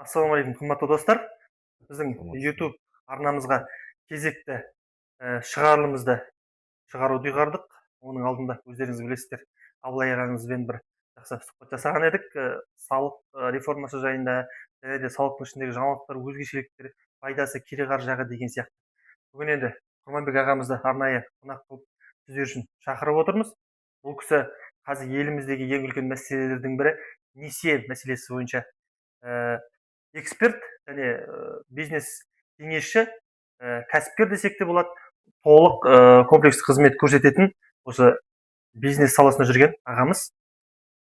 Ассалаумағалейкум, қымбатты достар. Біздің Саламатсыз. YouTube арнамызға кезекті шығарылымызды шығаруды ұйғардық. Оның алдында өздеріңіз білесіздер, Абылай ағаңызбен бір жақсы сұхбат жасаған едік. Салық реформасы жайында, және де салықтың ішіндегі жаңалықтар, өзгешеліктер, пайдасы, кереғар жағы деген сияқты. Бүгін енді Құрманбек ағамызды арнайы қонақ қылып сіздер үшін шақырып отырмыз. Бұл кісі қазір еліміздегі ең үлкен мәселелердің бірі несие мәселесі бойынша эксперт және бизнес кеңесші, кәсіпкер десек те болады, толық комплекс қызмет көрсететін осы бизнес саласында жүрген ағамыз.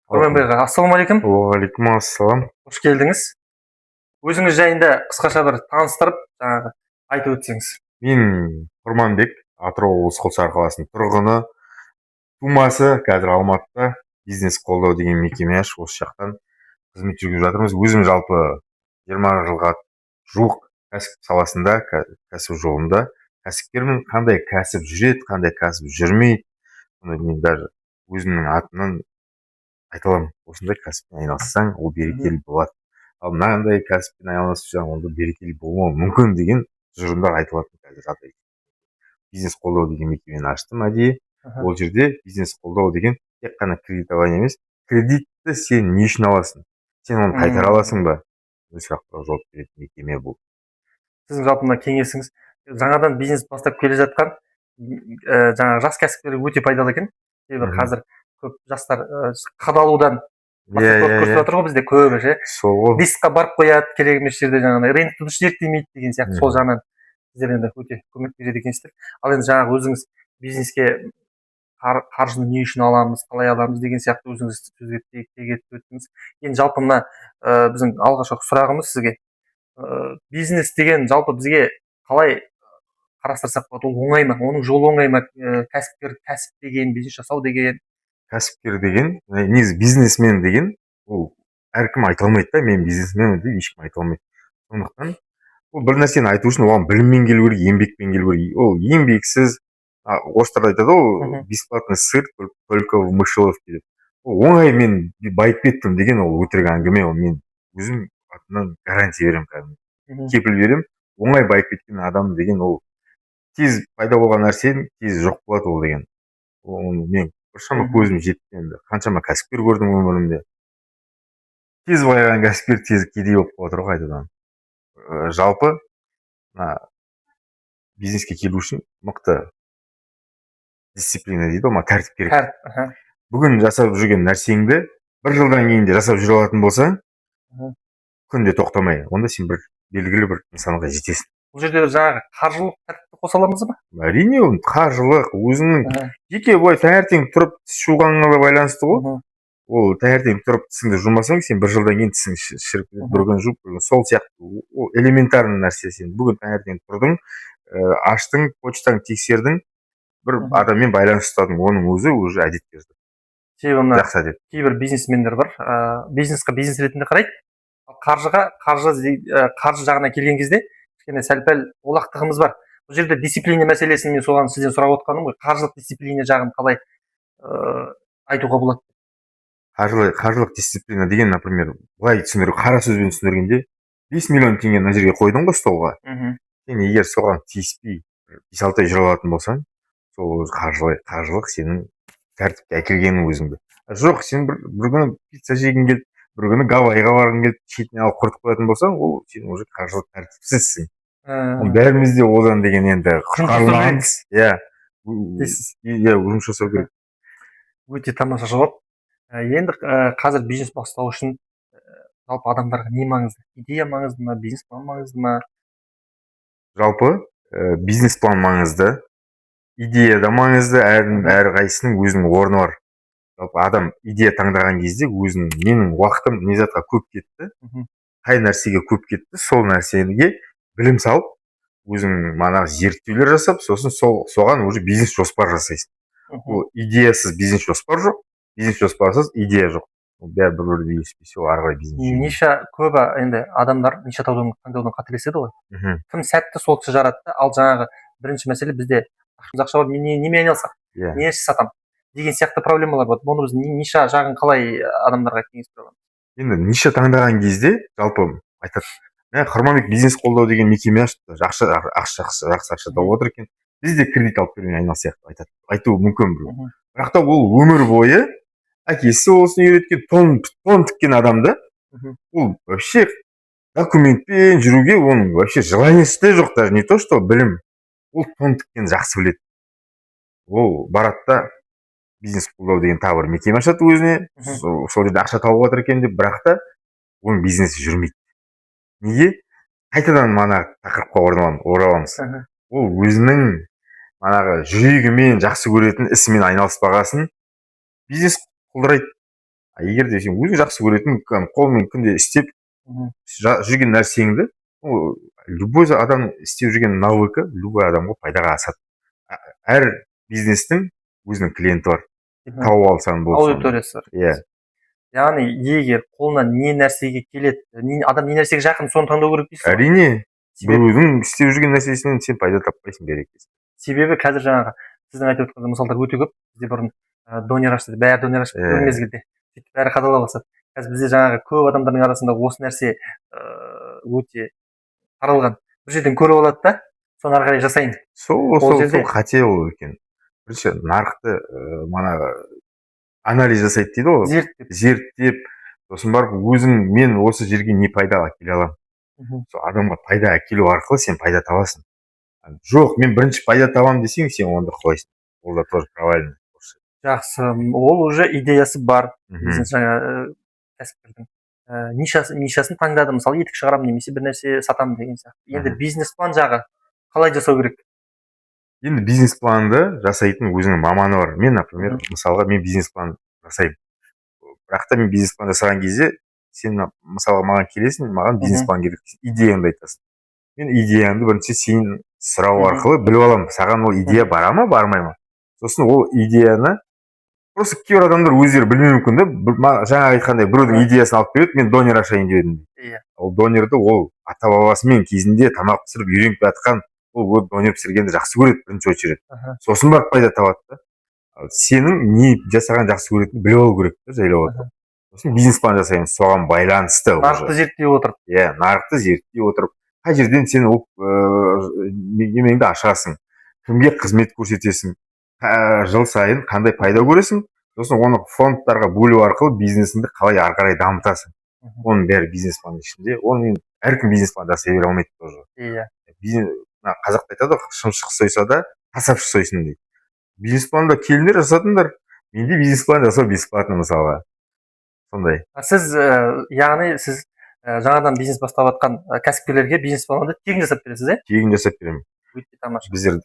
Құрманбек аға, ассалаумағалейкум. Уағалейкум ассалам. Қош келдіңіз. Өзіңіз жайында қысқаша бір таныстырып, жаңағы айтып өтсеңіз. Мен Құрманбек, Атырау облысы Құлсары қаласының тұрғыны, тумасы, қазір Алматыда бизнес қолдау деген мекеме ашып, осы жақтан қызмет жүргізіп жатырмыз. Өзім жалпы 20 жылға жуық кәсіп саласында, кәсіп жолында кәсіпкермін. Қандай кәсіп жүреді, қандай кәсіп жүрмейді, мен даже өзімнің атымнан айта аламын. Осындай кәсіппен айналыссаң, ол берекелі болады. Ал мынандай кәсіппен айналысып жүрсең, онда берекелі болмауы мүмкін деген тұжырымдар айтылатын қазір. Бизнес қолдау деген мекемені аштым әдейі. Ол жерде бизнес қолдау деген тек қана кредитование емес, кредитті сен не үшін аласың? Сен оны қайтара аласың ба? Бұл сұрақтарға жауап беретін мекеме бұл. Сіздің жалпы мына кеңесіңіз, жаңадан бизнес бастап келе жатқан жаңағы жас кәсіпкерлер өте пайдалы екен. Себебі қазір көп жастар қадалудан көрсетіп жатыр ғой бізде көбі ше. Рискқа барып қояды, керек емес жерде жаңағыдай ренттің шертілмейді деген сияқты. Сол жағынан сіздер енді өте көмек береді екенсіздер. Ал енді жаңағы өзіңіз бизнеске қаржыны не үшін аламыз, қалай аламыз деген сияқты өзіңіз сөзге тек етіп өттіңіз. Енді жалпы мына біздің алғашқы сұрағымыз сізге, бизнес деген жалпы бізге қалай қарастырсақ болады, ол оңай ма? Оның жолы оңай ма? Кәсіп деген, бизнес жасау деген. Кәсіпкер деген, негізі бизнесмен деген, ол әркім айта алмайды да, мен бизнесменмін деп ешкім айта алмайды. Сондықтан ол бір нәрсені айту үшін оған біліммен келу керек, еңбекпен келу керек. Ол еңбексіз, орыстар айтады ғой, бесплатный сыр только в мышеловке деп. Ол оңай мен байып кеттім деген ол өтірік әңгіме. Ол мен өзім атынан гарантия беремін кәдімгі. Кепіл беремін. Оңай байып кеткен адам деген ол тез пайда болған нәрсе тез жоқ болады ол деген. Мен біршама көзім жетті енді. Қаншама кәсіпкер көрдім өмірімде. Тез байыған кәсіпкер тез кедей болып қалып отыр ғой қайтадан. Жалпы бизнеске келу үшін мықты дисциплина дейді, тәртіп керек. Бүгін жасап жүрген нәрсеңді бір жылдан кейін де жасап жүре алатын болсаң, күнде тоқтамай, онда сен бір белгілі бір нысанаға жетесің. Бұл жерде жаңағы қаржылық тәртіпті қоса аламыз ба? Әрине, ол қаржылық өзіңнің жеке былай таңертең тұрып тіс жуғаныңа байланысты ғой. Ол таңертең тұрып тісіңді жумасаң, сен бір жылдан кейін тісің шіріп кетеді, бір күн жуып, сол сияқты. Ол элементарный нәрсе. Сен бүгін таңертең тұрдың, аштың, почтаң тексердің, бір адаммен байланыс ұстадың, оның өзі уже әдетке жатады. Жақсы әдет. Кейбір бизнесмендер бар, бизнесқа бизнес ретінде қарайды, қаржы жағына келген кезде кішкене сәл-пәл олақтығымыз бар. Бұл жерде дисциплина мәселесін мен соған сізден сұрап отқаным ғой. Қаржылық дисциплина жағын қалай айтуға болады? Қаржылық дисциплина деген, например, былай қара сөзбен түсіндіргенде, 5 миллион теңге мына жерге қойдың ғой столға. Сен егер соған тиіспей, 5-6 ай жүре алатын болсаң, сол қаржылық сенің тәртіпке әкелгенің өзіңді. Жоқ, сен бір күні пицца жегің келді, бір күні Гавайға барғың келді, шетіне алып құртып қоятын болсаң, ол сен уже қаржылық тәртіпсізсің. Бәрімізде одан деген енді құтқарыламыз. Жұмыс жасау керек. Өте тамаша жауап. Енді қазір бизнес бастау үшін жалпы адамдарға не маңызды? Идея маңызды ма, бизнес план маңызды ма? Жалпы бизнес план маңызды, идея да маңызды, әрқайсысының өзінің орны бар. Жалпы адам идея таңдаған кезде менің уақытым не затқа көп кетті, қай нәрсеге көп кетті, сол нәрсеге білім салып, өзің зерттеулер жасап, сосын соған уже бизнес жоспар жасайсың. Ол идеясыз бизнес жоспар жоқ, бизнес жоспарсыз идея жоқ. Бәрі бір үйлеспесе, ары қарай бизнес. Ниша көбі енді адамдар ниша таңдаудан қателеседі ғой. Кім сәтті сол кісі жарады, ал жаңағы бірінші мәселе бізде ақша бар, немен айналысам, не іс сатам деген сияқты проблемалар бар. Бұны біз ниша жағын қалай адамдарға кеңес бере аламыз? Енді ниша таңдаған кезде, жалпы айтады, Құрманбек бизнес қолдау деген мекеме ашты, жақсы ақша тауып отыр екен, біз де кредит алып берумен айналысайық деп айтады, айтуы мүмкін біреу. Бірақ та ол өмір бойы әкесі осыны үйреткен, тон тіккен адам да, ол вообще документпен жүруге оның вообще желаниесі де жоқ, даже не то что білім, ол тон тіккенді жақсы біледі. Ол барады да бизнес қолдау деген тағы бір мекеме ашады өзіне, сол жерде ақша тауып отыр екен деп, бірақ та оның бизнесі жүрмейді. Неге? Қайтадан мана тақырыпқа ораламыз. Ол өзінің манағы жүрегімен жақсы көретін ісімен айналыспағасын бизнес құлдырайды. Егер де сен өзің жақсы көретін қолмен күнде істеп жүрген нәрсеңді, любой адам істеп жүрген навыкі любой адамға пайдаға асады. Әр бизнестің өзінің клиенті бар. Тауып алсаң болды. Аудиториясы бар. Иә. Яғни егер қолынан не нәрсеге келеді, адам не нәрсеге жақын, соны таңдау керек дейсіз. Әрине. Біреудің істеп жүрген нәрсесінен сен пайда таппайсың берекесі. Себебі қазір жаңағы сіздің айтып отырған мысалдар өте көп. Бізде бұрын донер ашты, бәрі донер ашып бір мезгілде. Бәрі қадала бастады. Қазір бізде жаңағы көп адамдардың арасында осы нәрсе өте таралған. Bir жерден көріп алады да, соны ары қарай жасайын. Сол қате ол екен. Бірінші нарықты анализ жасайды дейді ғой. Зерттеп, сосын барып өзің мен осы жерге не пайда әкеле аламын. Сол адамға пайда әкелу арқылы сен пайда табасың. Жоқ, мен бірінші пайда табамын десең, сен онда құлайсың. Ол да тоже правильно. Жақсы, ол уже идеясы бар. Бизнес жаңа кәсіпкердің нишасын таңдады. Мысалы, етік шығарамын немесе бір нәрсе сатамын деген сияқты. Енді бизнес план жағы қалай жасау керек? Енді бизнес планды жасайтын өзінің маманы бар. Мен, например, мысалға мен бизнес план жасаймын. Бірақ та мен бизнес план жасаған кезде, сен мысалға маған келесің, маған бизнес план керек, идеяңды айтасың. Мен идеяңды бірінші сен сұрау арқылы біліп аламын, саған ол идея бара ма, бармай ма. Сосын ол идеяны просто кейбір адамдар өздері білмеуі мүмкін да, жаңа айтқандай біреудің идеясын алып береді, мен донер ашайын деп едім. Ол донерді ол ата бабасымен кезінде тамақ пісіріп үйреніп жатқан, ол донер пісіргенді жақсы көреді бірінші очередь. Сосын барып пайда табады да. Сенің не жасаған жақсы көретінін біліп алу керек та, жайлап отырып. Сосын бизнес план жасаймыз, соған байланысты. Нарықты зерттей отырып. Иә, нарықты зерттей отырып, қай жерден сен немеңді ашасың, кімге қызмет көрсетесің, жыл сайын қандай пайда көресің, сосын оны фондтарға бөлу арқылы бизнесіңді қалай ары қарай дамытасың. Оның бәрі бизнес план ішінде. Оны әркім бизнес план жасай бере алмайды тоже. Иә. Қазақта айтады, шымшық сойса да қасапшы сойсын дейді. Бизнес планда келіңдер жасатыңдар. Менде бизнес план жасау бесплатно мысалға. Сондай. Сіз, яғни сіз жаңадан бизнес бастап жатқан кәсіпкерлерге бизнес планды тегін жасап бересіз, е? Тегін жасап беремін. Өте тамаша. Біздер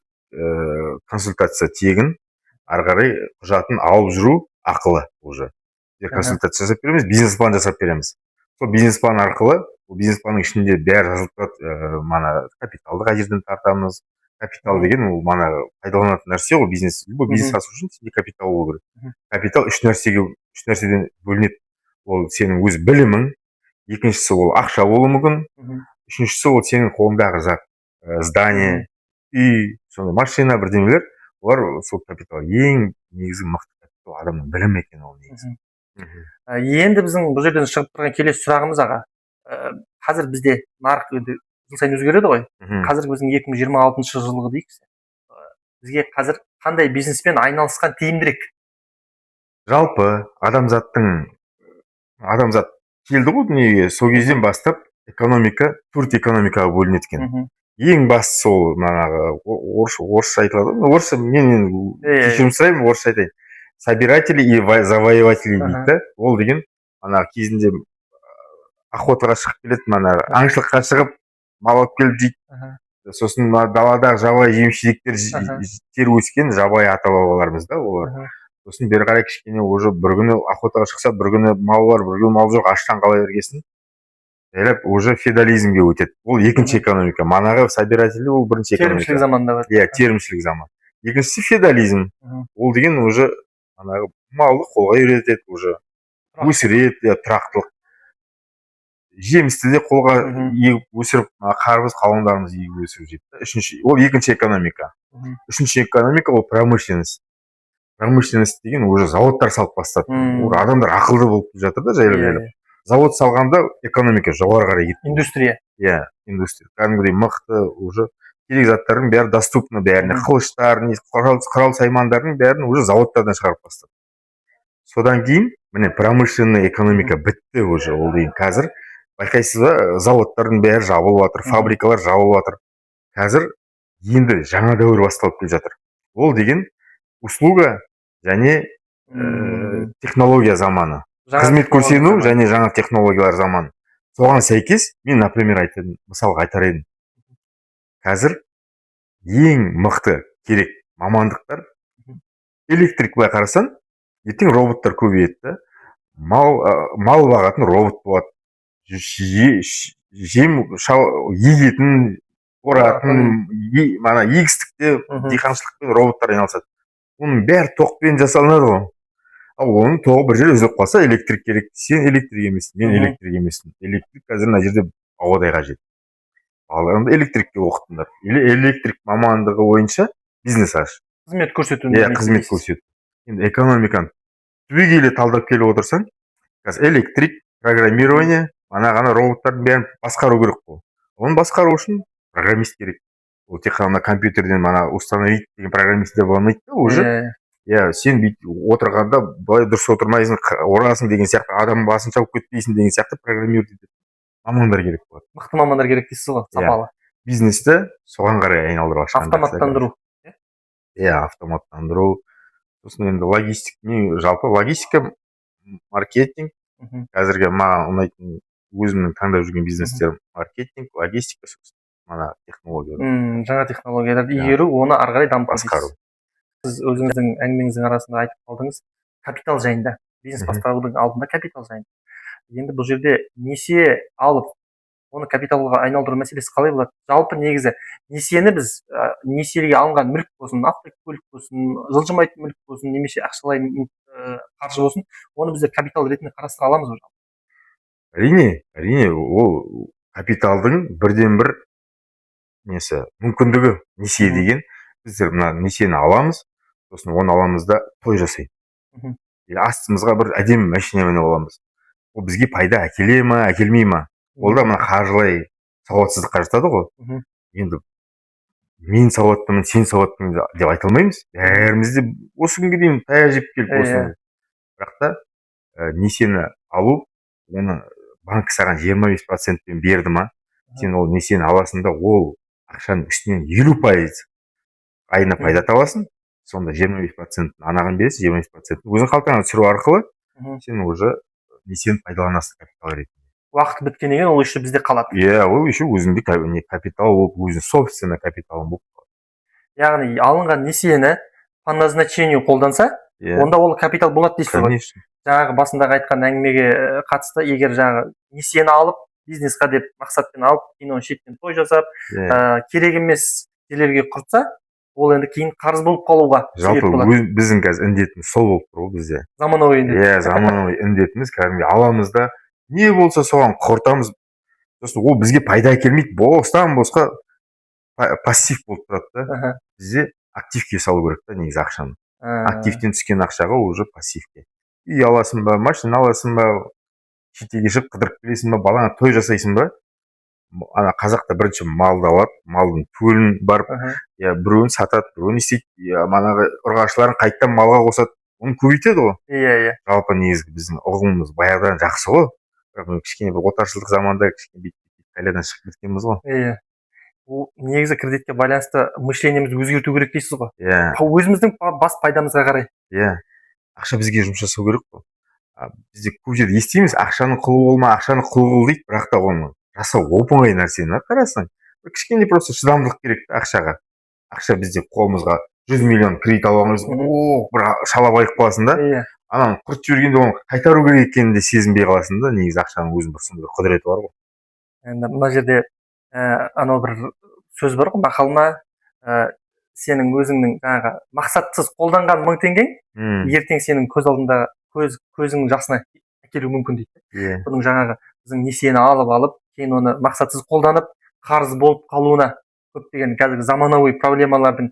консультация тегін, ары қарай құжатын алып жүру ақылы уже. Консультация жасап береміз, бизнес план жасап береміз. Сол бизнес план арқылы, бизнес планның ішінде бәрі жазылып тұрады, мана капиталды қай жерден тартамыз. Капитал деген ол мана пайдаланатын нәрсе ғой, бизнес. Любой бизнес ашу үшін сенде капитал болу керек. Капитал үш нәрседен бөлінеді. Ол сенің өз білімің, екіншісі ол ақша болуы мүмкін, үшіншісі ол сенің қолыңдағы зат, здание, үй, сондай машина, бірдемелер. Олар сол капитал ең негізгі мықты капитал, адамның білімі екен ол негізі. Енді біздің бұл жерден шығып тұрған келесі сұрағымыз аға. Қазір бізде нарық жыл сайын өзгереді ғой. Қазір біздің 2026 жылғы дейік. Бізге қазір қандай бизнеспен айналысқан тиімдірек? Жалпы адамзат келді ғой дүниеге, сол кезден бастап экономика, төрт экономикаға бөлінеді екен. Ең бастысы ол орысша айтылады. Орысша мен кешірім сұраймын, орысша айтайын. Собиратели и завоеватели дейді. Ол деген кезінде охотаға шығып келеді, аңшылыққа шығып мал алып келіп жейді. Сосын даладағы жабайы жеміс-жидектер тер өскен жабайы ата-бабаларымыз да олар. Сосын бері қарай кішкене уже бір күні охотаға шықса, бір күні мал бар, бір күні мал жоқ, аштан қала бергесін. Жайлап уже феодализмге өтеді. Ол екінші экономика. Манағы собиратели ол бірінші экономика. Терімшілік заманда бар. Иә, терімшілік заман. Екіншісі феодализм. Ол деген уже малды қолға үйретеді, уже өсіреді, тұрақтылық. Жемісті де қолға егіп өсіріп, қарбыз қауындарымыз егіп өсіріп жейді. Ол екінші экономика. Үшінші экономика ол промышленность. Промышленность деген уже заводтар салып бастады. Адамдар ақылды болып жатыр да жайлап. завод салғанда экономика жоғары қарай кетті. Индустрия. Иә, индустрия. Кәдімгідей мықты уже керек заттардың бәрі доступны бәріне. Қылыштар, құрал саймандардың бәрін уже заводтардан шығарып бастады. Содан кейін міне промышленный экономика бітті уже. Ол деген қазір байқайсыз ба, заводтардың бәрі жабылып жатыр, фабрикалар жабылып жатыр. Қазір енді жаңа дәуір басталып келе жатыр. Ол деген услуга және технология заманы. Қызмет көрсету және жаңа технологиялар заманы. Соған сәйкес мен, например, мысалға айтар едім. Қазір ең мықты керек мамандықтар электрик. Былай қарасаң, ертең роботтар көбейеді. Мал бағатын робот болады. Жем егетін, оратын, егістікте диқаншылықпен роботтар айналысады. Оның бәрі тоқпен жасалынады ғой. Ал оның тоғы бір жерде үзіліп қалса, электрик керек. Сен электрик емессің, мен электрик емеспін. Электрик қазір мына жерде ауадай қажет. Балаларымды электрикке оқытыңдар. Электрик мамандығы бойынша бизнес аш. Қызмет көрсету. Иә, қызмет көрсету. Енді экономиканы түбегейлі талдап келіп отырсаң, қазір электрик, программирование, ғана роботтардың бәрін басқару керек қой. Оны басқару үшін программист керек. Ол тек қана компьютерден установить деген программистер болмайды да уже. Иә, сен отырғанда былай дұрыс отырмайсың, орасың деген сияқты, адам басын шауып кетпейсің деген сияқты программировать ететін мамандар керек болады. Мықты мамандар керек дейсіз ғой, сапалы. Бизнесті соған қарай айналдырып ашқан. Автоматтандыру. Иә, автоматтандыру. Сосын енді жалпы логистика, маркетинг. Қазірге маған ұнайтын өзімнің таңдап жүрген бизнестерім маркетинг, логистика, мана технология. Жаңа технологияларды игеру, оны ары қарай дамыту. Басқару. Сіз өзіңіздің әңгімеңіздің арасында айтып қалдыңыз капитал жайында. Бизнес бастаудың алдында капитал жайында. Енді бұл жерде несие алып, оны капиталға айналдыру мәселесі қалай болады? Жалпы негізі несиені біз несиеге алынған мүлік болсын, автокөлік болсын, жылжымайтын мүлік болсын, немесе ақшалай қаржы болсын, оны біздер капитал ретінде қарастыра аламыз ба? Әрине, ол капиталдың бірден бір мүмкіндігі несие деген. Біздер мына несиені аламыз, сосын оны аламыз да той жасайды. Астымызға бір әдемі машина мініп аламыз. Ол бізге пайда әкеле ма, әкелмей ма? Ол да мына қаржылай сауатсыздыққа жатады ғой. Енді мен сауаттымын, сен сауаттымын деп айта алмаймыз. Бәріміз де осы күнге дейін таяқ жеп келіп осыны. Бірақ та несиені алу, оны банк саған 25% берді ма, сен ол несиені аласың да, ол ақшаның үстінен 50% айына пайда табасың. Сонда 25% анаған бересің, 25% өзің қалтаңа түсіру арқылы сен уже несиені пайдаланасың капитал ретінде. Уақыт біткеннен кейін ол еще бізде қалады. Иә, ол еще өзіңде капитал болып, өзің собственно капиталың болып қалады. Яғни алынған несиені по назначению қолданса, онда ол капитал болады дейсіз ғой. Жаңағы басындағы айтқан әңгімеге қатысты, егер жаңағы несиені алып, бизнесқа деп мақсатпен алып, кейін оны шеттен той жасап, керек емес жерлерге құртса, ол енді кейін қарыз болып қалуға себеп болады. Жалпы біздің қазір індетіміз сол болып тұр ғой бізде. Заманауи індет. Иә, заманауи індетіміз кәдімгі аламыз да, не болса соған құртамыз. Сосын ол бізге пайда әкелмейді, бостан босқа пассив болып тұрады да. Бізде активке салу керек та негізі ақшаны. Активтен түскен ақшаға уже пассивке. Үй аласың ба, машина аласың ба, шетелге шығып қыдырып келесің ба, балаңа той жасайсың ба? Ана қазақта бірінші малды алады, малдың төлін барып, біреуін сатады, біреуін істейді, манағы ұрғашыларын қайттан малға қосады, оны көбейтеді ғой. Иә. Жалпы негізгі біздің ұғымымыз баяғыдан жақсы ғой. Бірақ кішкене бір отаршылдық заманда кішкене қайладан шығып кеткенбіз ғой. Иә. Ол негізі кредитке байланысты мышлениемізді өзгерту керек дейсіз ғой. Иә. Өзіміздің бас пайдамызға қарай. Иә. Ақша бізге жұмыс жасау керек қой. Бізде көп жерде естиміз, ақшаны құлы болма, ақшаны құл қыл дейді, бірақ та оны жасау оп-оңай нәрсені қарасаң. Кішкене просто шыдамдылық керек ақшаға. Ақша бізде қолымызға 100 миллион кредит алғанымыз, бір шалап айып қаласың да. Ананы құртып жібергенде оны қайтару керек екенін де сезінбей қаласың да, негізі ақшаның өзінің бір сондай құдіреті бар ғой. Енді мына жерде анау бір сөз бар ғой, мақалма, сенің өзіңнің жаңағы мақсатсыз қолданған 1000 теңгең ертең сенің көз алдында көзіңнің жасына әкелуі мүмкін дейді. Бұның жаңағы біздің несиені алып, кейін оны мақсатсыз қолданып, қарыз болып қалуына көптеген қазіргі заманауи проблемалардың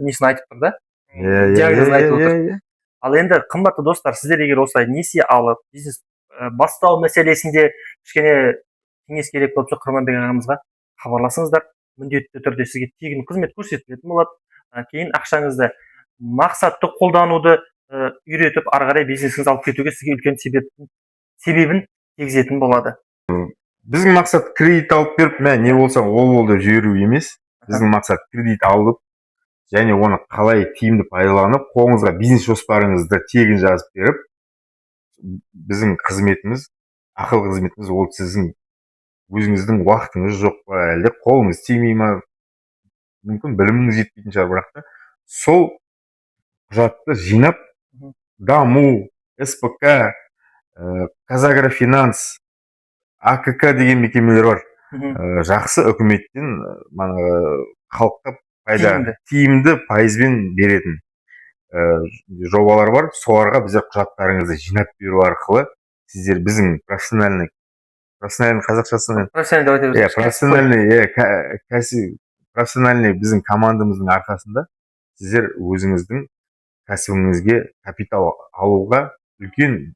несін айтып тұр да. Диагнозын айтып отыр. Ал енді қымбатты достар, сіздер егер осылай несие алып, бизнес бастау мәселесінде кішкене кеңес керек болса Құрманбек ағамызға хабарласыңыздар. Міндетті түрде сізге тегін қызмет көрсетілетін болады. Кейін ақшаңызды мақсатты қолдануды үйретіп, ары қарай бизнесіңізді алып кетуге сізге үлкен себебін тигізетін болады. Біздің мақсат кредит алып беріп, не болса ол болды жіберу емес. Біздің мақсат кредит алып, және оны қалай тиімді пайдаланып, қолыңызға бизнес жоспарыңызды тегін жазып беріп, біздің қызметіміз, ақыл қызметіміз, ол сіздің өзіңіздің уақытыңыз жоқ па, әлде қолыңыз тимей ма, мүмкін біліміңіз жетпейтін шығар, бірақ та сол құжатты жинап, даму, СПК, Казагрофинанс, АКК деген мекемелер бар. Жақсы үкіметтен халыққа пайда, тиімді пайызбен беретін жобалар бар. Соларға біздер құжаттарыңызды жинап беру арқылы сіздер біздің профессиональный қазақшасымен профессиональный біздің командамыздың арқасында сіздер өзіңіздің кәсібіңізге капитал алуға үлкен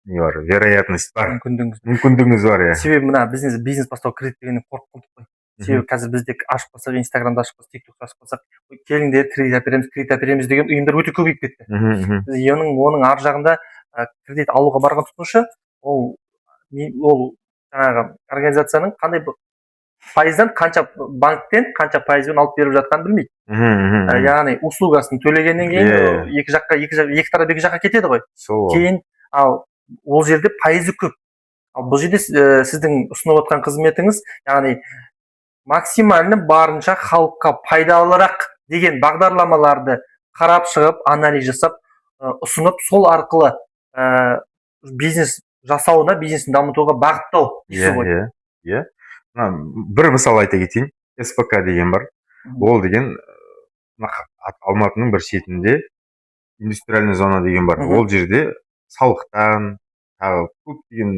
не бар, вероятность бар, мүмкіндігіңіз бар. Себебі мына бизнес бастау кредит дегеннен қорқып қалдық қой. Себебі қазір бізде ашып қалсақ, инстаграмда ашып қалсақ, тиктокты ашып қалсақ, келіңдер кредит әпереміз деген ұйымдар өте көбейіп кетті. Оның ар жағында кредит алуға барған тұтынушы ол жаңағы организацияның қандай пайыздан, қанша банктен қанша пайызбен алып беріп жатқанын білмейді. Яғни услугасын төлегеннен кейін екі тарап екі жаққа кетеді ғой. Кейін ал ол жерде пайызы көп. Ал бұл жерде сіздің ұсынып отқан қызметіңіз, яғни максимально барынша халыққа пайдалырақ деген бағдарламаларды қарап шығып, анализ жасап, ұсынып, сол арқылы бизнес жасауына, бизнесін дамытуға бағыттау дейсіз ғой. Бір мысал айта кетейін. СПК деген бар. Ол деген Алматының бір шетінде индустриальный зона деген бар. Ол жерде салықтан, көптеген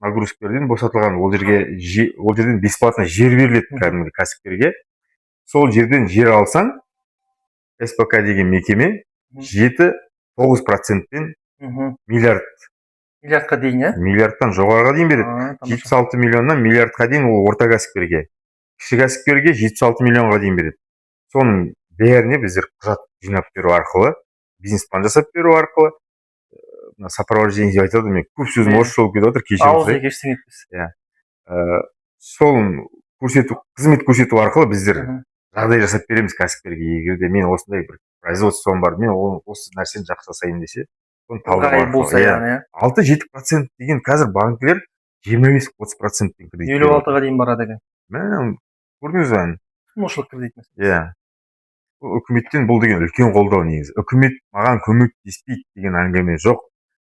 нагрузкалардан босатылған, ол жерден бесплатно жер беріледі кәдімгі кәсіпкерге. Сол жерден жер алсаң, СПК деген мекеме 7-9%-пен миллиардқа дейін, миллиардтан жоғарыға дейін береді. 76 миллионнан миллиардқа дейін ол орта кәсіпкерге. Кіші кәсіпкерге 76 миллионға дейін береді. Соның бәріне біздер құжат жинап беру арқылы, бизнес-план жасап беру арқылы, сопровождение деп айтады, мен көп сөзім орысша болып кетіп отыр, сол қызмет көрсету арқылы біздер жағдай жасап береміз кәсіпкерге. Егерде мен осындай бір производством бар, мен осы нәрсені жақсы жасайын десе, 6-7% деген қазір банкілер 25-30%-пен кредит. 56-ға дейін барады екен. Көрдіңіз бе? Тұтынушылық кредит. Үкіметтен бұл деген үлкен қолдау негізі. Үкімет маған көмектеспейді деген әңгіме жоқ.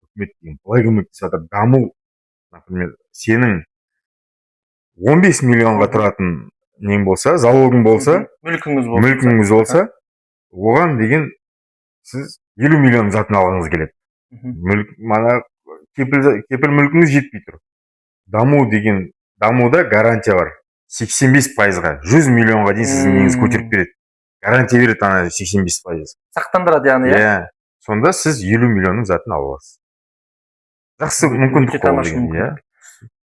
Үкімет деген былай көмектесіп жатыр. Даму, например, сенің 15 миллионға тұратын нең болса, залогың болса, мүлкіңіз болса, оған деген сіз 50 миллион затын алғыңыз келеді. Кепіл мүлкіңіз жетпей тұр. Дамуда гарантия бар. 85%-ға, 100 миллионға дейін сіздің неңіз көтеріп береді. Гарантия береді, 85%. Сақтандырады, яғни. Сонда сіз 50 миллионның затын алып аласыз. Жақсы мүмкіндік қол.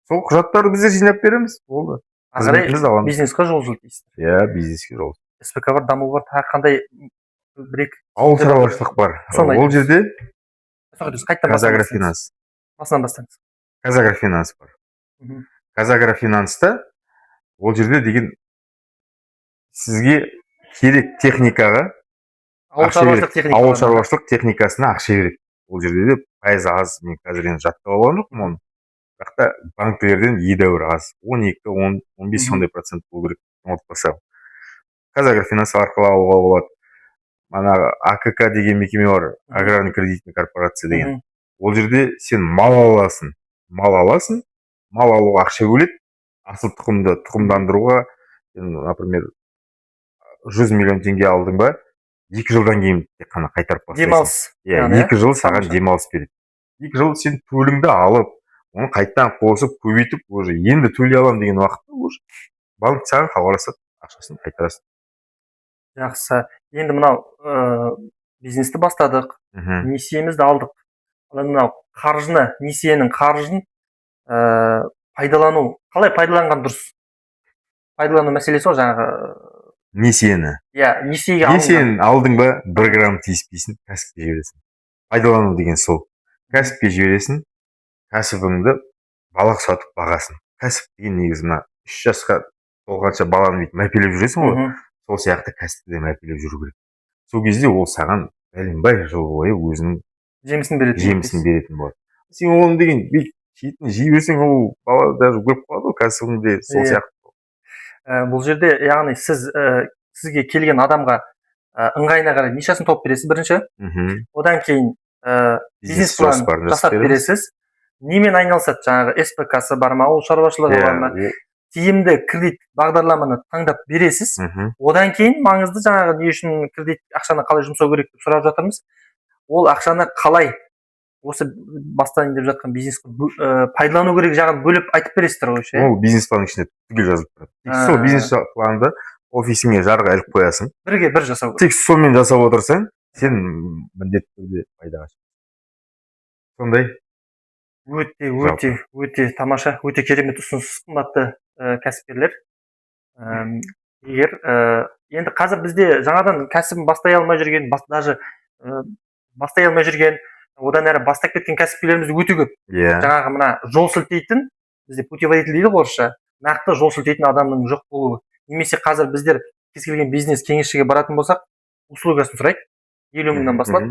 Сол құжаттарды біздер жинап береміз. Болды. Бизнесқа жол сілтейсіздер. Бизнеске жол. СПК бар, даму бар, қандай ауыл шаруашылық бар. Ол жерде Казагрофинанс. Басынан бастаңыз. Казагрофинанс бар. Казагрофинанста ол жерде деген сізге керек техникаға, ауыл шаруашылық техникасына ақша береді. Ол жерде де пайыз аз, мен қазір енді жаттап алған жоқпын оны. Бірақ та банкілерден едәуір аз, 12-15 сондай процент болу керек. Ұмытпасам. Казагрофинанс арқылы алуға болады. АКК деген мекеме бар, аграрный кредитный корпорация деген. Ол жерде сен мал аласың, мал алуға ақша бөледі, асыл тұқымды тұқымдандыруға, например, 100 миллион теңге алдың ба, 2 жылдан кейін тек қана қайтарып бастайсың. Демалыс. 2 жыл саған демалыс береді. 2 жыл сен төліңді алып, оны қайттан қосып, көбейтіп, енді төлей алам деген уақытта, банк саған хабарласады, ақшасын қайтарасың. Жақсы. Енді мынау бизнесті бастадық, несиемізді алдық. мынау қаржыны, несиенің қаржын пайдалану, қалай пайдаланған дұрыс? Пайдалану мәселесі ғой жаңағы. Несиені. Иә, несиеге алынған. Несиені алдың ба, 1 грамм тиіспейсің, кәсіпке жібересің. Пайдалану деген сол. Кәсіпке жібересің, кәсібіңді балақ сатып бағасын. Кәсіп деген негізі мына 3 жасқа толғанша баланы бүйтіп мәпелеп жүресің ғой. Сол сияқты кәсіпті де мәпелеп жүру керек. Сол кезде ол саған бәленбай жыл бойы өзінің жемісін беретін болады. Сен оны деген шетін жей берсең, ол бала даже көріп қалады ғой кәсібіңде сол сияқты. Бұл жерде яғни сізге келген адамға ыңғайына қарай нешесін тауып бересіз бірінші. Одан кейін бизнес план жасап бересіз. Немен айналысады? Жаңағы СПК-сы бар ма, ауыл шаруашылығы бар ма? Тиімді кредит бағдарламаны таңдап бересіз. Одан кейін маңызды жаңағы не үшін кредит ақшаны қалай жұмсау керек деп сұрап жатырмыз. Ол ақшаны қалай осы бастайын деп жатқан бизнеске пайдалану керек жағын бөліп айтып бересіздер ғой ше. Ол бизнес планның ішінде түгел жазылып тұрады. Тек сол бизнес планды офисіңе жарға іліп қоясың. Бірге бір жасау. Тек сонымен жасап отырсаң, сен міндетті түрде пайдаға шығасың. Сондай. Өте тамаша, өте керемет ұсыныс, қымбатты кәсіпкерлер. Егер енді қазір бізде жаңадан кәсібін бастай алмай жүрген, даже бастай алмай жүрген, одан әрі бастап кеткен кәсіпкерлеріміз өте көп. Жаңағы мына жол сілтейтін, бізде путеводитель дейді орысша, нақты жол сілтейтін адамның жоқ болуы. Немесе қазір біздер кез келген бизнес кеңесшіге баратын болсақ, услугасын сұрайды, 50 мыңнан бастап.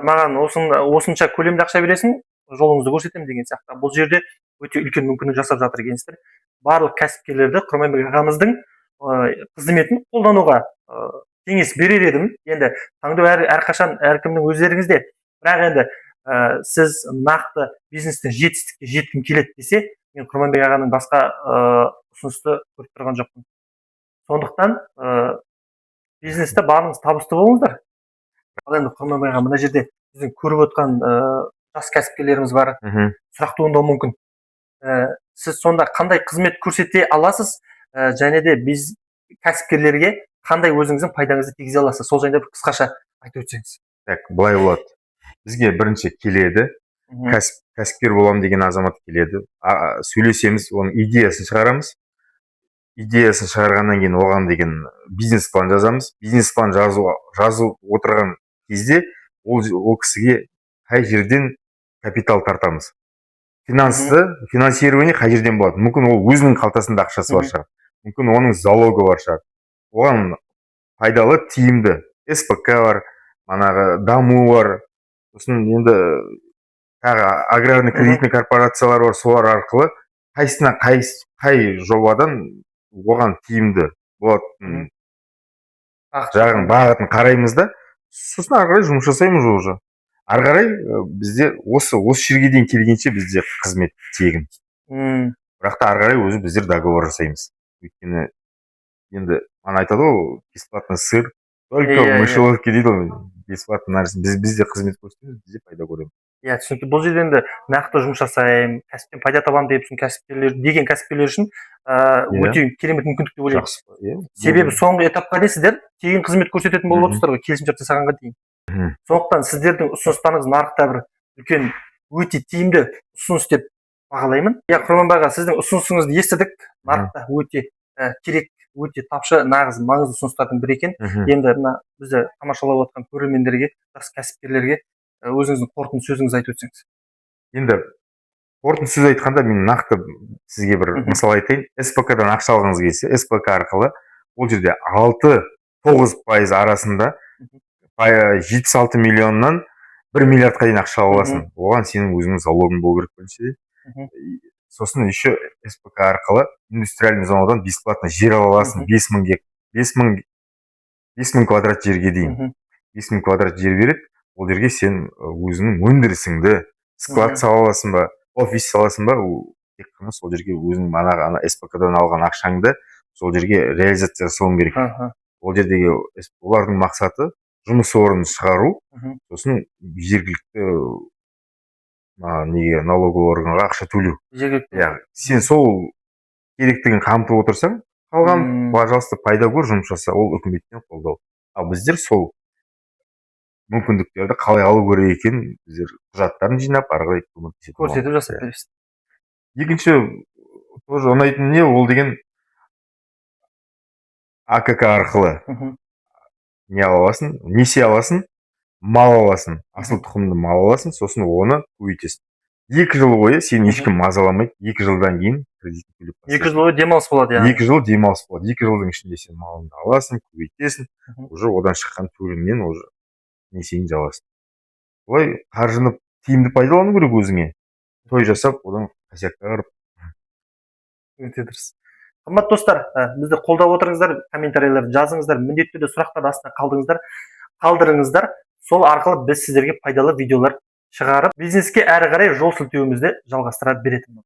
Маған осынша көлемде ақша бересің, жолыңызды көрсетемін деген сияқты. Бұл жерде өте үлкен мүмкіндік жасап жатыр екенсіздер. Барлық кәсіпкерлерді Құрманбек ағамыздың қызметін қолдануға кеңес берер едім. Енді таңдау әрқашан әркімнің өздеріңізде. Бірақ енді сіз нақты бизнестің жетістікке жеткім келеді десе, мен Құрманбек ағаның басқа ұсынысты көріп тұрған жоқпын. Сондықтан бизнесте барыңыз табысты болыңыздар. Ал енді Құрманбек аға, мына жерде біздің көріп отқан жас кәсіпкерлеріміз бар. Сұрақ туындауы мүмкін. Сіз сонда қандай қызмет көрсете аласыз, және де біз кәсіпкерлерге қандай өзіңіздің пайдаңызды тигізе аласыз? Сол жайында бір қысқаша айтып өтсеңіз. Так, былай болады. Бізге бірінші келеді, кәсіпкер боламын деген азамат келеді. Сөйлесеміз, оның идеясын шығарамыз. Идеясын шығарғаннан кейін оған деген бизнес план жазамыз. Бизнес план жазу отырған кезде ол кісіге қай жерден капитал тартамыз. Финансирование қай жерден болады. Мүмкін ол өзінің қалтасында ақшасы бар шығар. Мүмкін оның залогы бар шығар. Оған пайдалы, тиімді СПК бар, манағы даму бар. Сосын енді аграрный кредитный корпорациялар бар, солар арқылы қай жобадан оған тиімді болады. Жағын бағытын қараймыз да, сосын ары қарай жұмыс жасаймыз уже. Ары қарай бізде осы жерге дейін келгенше бізде қызмет тегін. Бірақ та ары қарай өзі біздер договор жасаймыз. Өйткені енді ана айтады ғой, бесплатный сыр, только в мышеловке дейді ғой, бесплатный нәрсе. Бізде қызмет көрсетеміз, бізде пайда көреміз. Иә, түсінікті. Бұл жерде енді нақты жұмыс жасаймын, кәсіптен пайда табамын деген кәсіпкерлер үшін өте керемет мүмкіндік деп ойлаймын. Себебі соңғы этапқа дейін сіздер тегін қызмет көрсететін болып отырсыздар ғой, келісімшарт жасағанға дейін. Сондықтан сіздердің ұсыныстарыңыз нарықта бір үлкен өте тиімді ұсыныс деп бағалаймын. Иә, Құрманбек аға, сіздің ұсынысыңызды естідік. Нарықта өте керек, өте тапшы, нағыз маңызды ұсыныстардың бірі екен. Енді мына бізді тамашалап отқан көрермендерге, жас кәсіпкерлерге өзіңіздің қорытынды сөзіңізді айтып өтсеңіз. Енді қорытынды сөз айтқанда мен нақты сізге бір мысал айтайын. СПК-дан ақша алғыңыз келсе, СПК арқылы ол жерде 6-9% арасында 76 миллионнан 1 миллиардқа дейін ақша аласың. Оған сенің өзіңнің залогың болу керек біріншіден. Сосын еще СПК арқылы индустриальный зонадан бесплатно жер ала аласың. 5000 квадрат жерге дейін. 5000 квадрат жер береді. Ол жерге сен өзіңнің өндірісіңді склад сала аласың ба, офис саласың ба, тек қана сол жерге өзің ана СПК-дан алған ақшаңды сол жерге реализация жасауың керек. Ол жердегі олардың мақсаты жұмыс орнын шығару, сосын жергілікті налоговый органға ақша төлеу. Сен сол керектігін қамтып отырсаң, қалған, пожалуйста, пайда көр, жұмыс жаса, ол үкіметтен қолдау. Ал біздер сол мүмкіндіктерді қалай алу керек екенін біздер құжаттарын жинап ары қарай көрсетіп жасап иә. бересіз. Екінші тоже ұнайтын не ол деген АКК арқылы не ала аласың, несие аласың, мал аласың, асыл тұқымды мал аласың, сосын оны көбейтесің. 2 жыл бойы сені ешкім мазаламайды. 2 жылдан кейін кредитті төлеп 2 жыл бойы демалыс болады яғни. 2 жыл демалыс болады. 2 жылдың ішінде сен малыңды аласың, көбейтесің, уже одан шыққан төлемнен уже несиені жабасың. Олай қаржыны тиімді пайдалану керек өзіңе. Той жасап, одан қасиетке қарап. Өте дұрыс. Қымбатты достар, бізді қолдап отырыңыздар, комментарийлерді жазыңыздар, міндетті түрде сұрақтарды астына қалдырыңыздар. Сол арқылы біз сіздерге пайдалы видеолар шығарып, бизнеске әрі қарай жол сілтеуімізді жалғастыра беретін.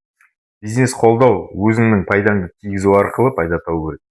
Бизнес қолдау өзіңнің пайдаңды тигізу арқылы пайда табу керек.